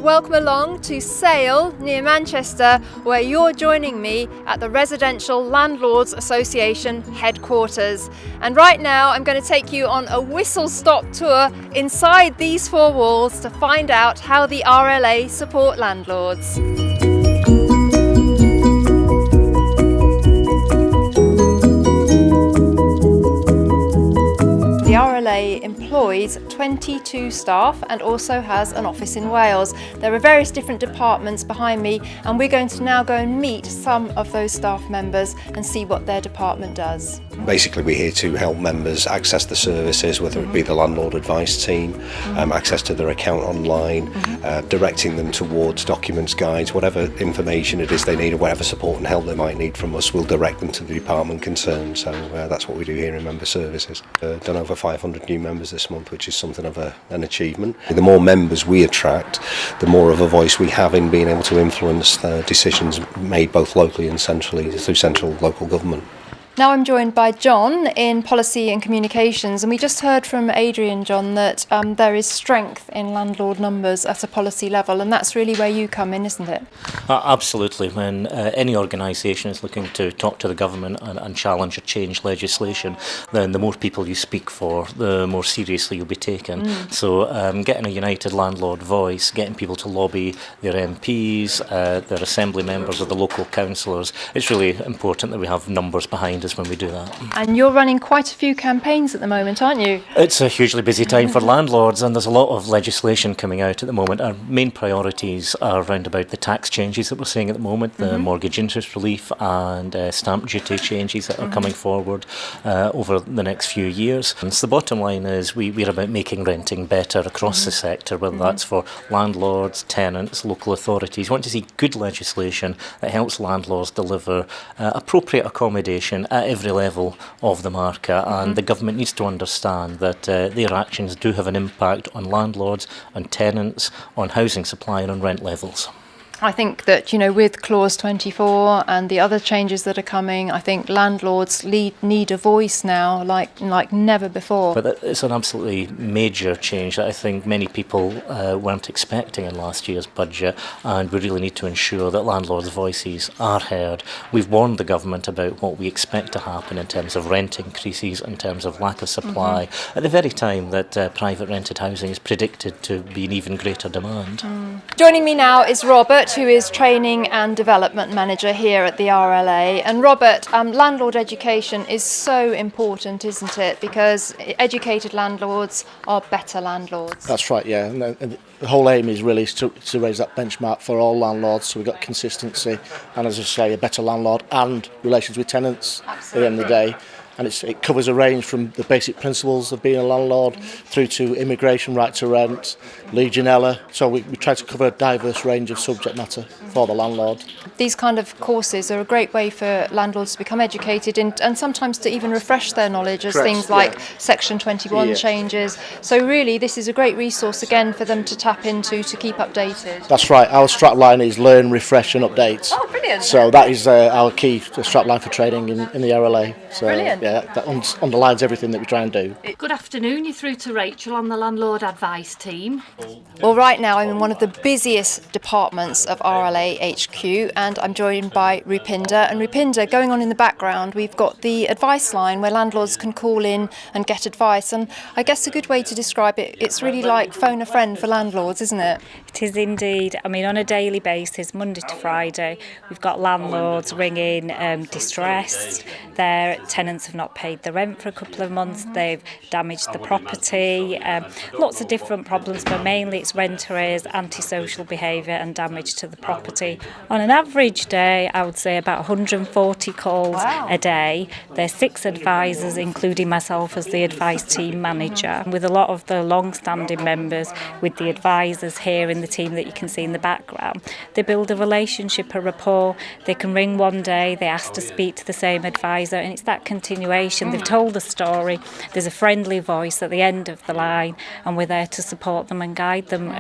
welcome along to Sale near Manchester, where you're joining me at the Residential Landlords Association headquarters. And right now I'm going to take you on a whistle-stop tour inside these four walls to find out how the RLA support landlords. The RLA employs 22 staff and also has an office in Wales. There are various different departments behind me, and we're going to now go and meet some of those staff members and see what their department does. Basically, we're here to help members access the services, whether it be the landlord advice team, access to their account online, directing them towards documents, guides, whatever information it is they need or whatever support and help they might need from us, we'll direct them to the department concerned. So that's what we do here in Member Services. Done over 500 new members this month, which is something of an achievement. The more members we attract, the more of a voice we have in being able to influence decisions made both locally and centrally through central local government. Now I'm joined by John in Policy and Communications, and we just heard from Adrian, John, that there is strength in landlord numbers at a policy level, and that's really where you come in, isn't it? Absolutely. When any organisation is looking to talk to the government and challenge or change legislation, then the more people you speak for, the more seriously you'll be taken. So getting a united landlord voice, getting people to lobby their MPs, their assembly members or the local councillors, it's really important that we have numbers behind us when we do that. And you're running quite a few campaigns at the moment, aren't you? It's a hugely busy time for landlords, and there's a lot of legislation coming out at the moment. Our main priorities are around about the tax changes that we're seeing at the moment, the mortgage interest relief and stamp duty changes that are coming forward over the next few years. And so the bottom line is we're about making renting better across the sector, whether that's for landlords, tenants, local authorities. We want to see good legislation that helps landlords deliver appropriate accommodation at every level of the market, and the government needs to understand that their actions do have an impact on landlords, on tenants, on housing supply and on rent levels. I think that, with Clause 24 and the other changes that are coming, I think landlords need a voice now like never before. But it's an absolutely major change that I think many people weren't expecting in last year's budget, and we really need to ensure that landlords' voices are heard. We've warned the government about what we expect to happen in terms of rent increases, in terms of lack of supply, at the very time that private rented housing is predicted to be in even greater demand. Joining me now is Robert, who is Training and Development Manager here at the RLA. And Robert, landlord education is so important, isn't it? Because educated landlords are better landlords. That's right, yeah. And the whole aim is really to raise that benchmark for all landlords, so we've got consistency and, as I say, a better landlord and relations with tenants at the end of the day. And it covers a range from the basic principles of being a landlord through to immigration, right to rent, Legionella. So we try to cover a diverse range of subject matter for the landlord. These kind of courses are a great way for landlords to become educated and sometimes to even refresh their knowledge as things like Section 21 changes. So really this is a great resource again for them to tap into to keep updated. That's right. Our strapline is learn, refresh and update. Oh, brilliant. So that is our key strapline for training in the RLA. So, brilliant. Yeah, that underlines everything that we try and do. Good afternoon, you're through to Rachel on the Landlord Advice team. Well, right now I'm in one of the busiest departments of RLA HQ, and I'm joined by Rupinder. And Rupinder, going on in the background, we've got the advice line where landlords can call in and get advice. And I guess a good way to describe it, it's really like phone a friend for landlords, isn't it? It is indeed. I mean, on a daily basis, Monday to Friday, we've got landlords ringing distressed. Their tenants have not paid the rent for a couple of months. They've damaged the property. Lots of different problems, but mainly it's rent arrears, antisocial behaviour and damage to the property. On an average day, I would say about 140 calls a day. There's 6 advisors, including myself as the advice team manager, with a lot of the long-standing members with the advisors here in the team that you can see in the background. They build a relationship, a rapport. They can ring one day, they ask to speak to the same advisor, and it's that continuation. They've told the story. There's a friendly voice at the end of the line, and we're there to support them and guide them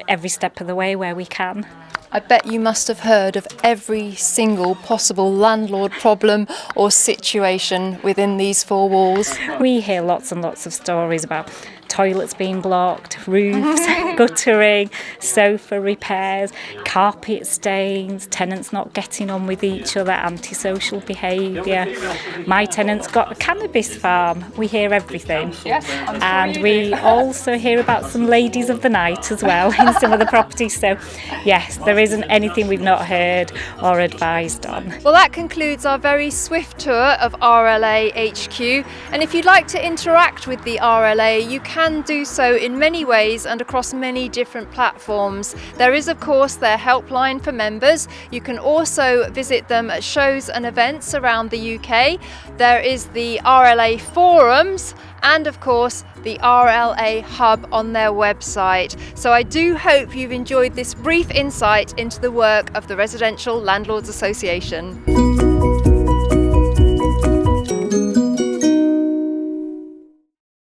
every step of the way where we can. I bet you must have heard of every single possible landlord problem or situation within these four walls. We hear lots and lots of stories about toilets being blocked, roofs, guttering, sofa repairs, carpet stains, tenants not getting on with each other, antisocial behaviour. My tenant's got a cannabis farm. We hear everything. Yes, I'm sure And you we also hear about some ladies of the night as well in some of the properties. So yes, there isn't anything we've not heard or advised on. Well, that concludes our very swift tour of RLA HQ. And if you'd like to interact with the RLA, you can do so in many ways and across many different platforms. There is, of course, their helpline for members. You can also visit them at shows and events around the UK. There is the RLA forums and, of course, the RLA Hub on their website. So I do hope you've enjoyed this brief insight into the work of the Residential Landlords Association.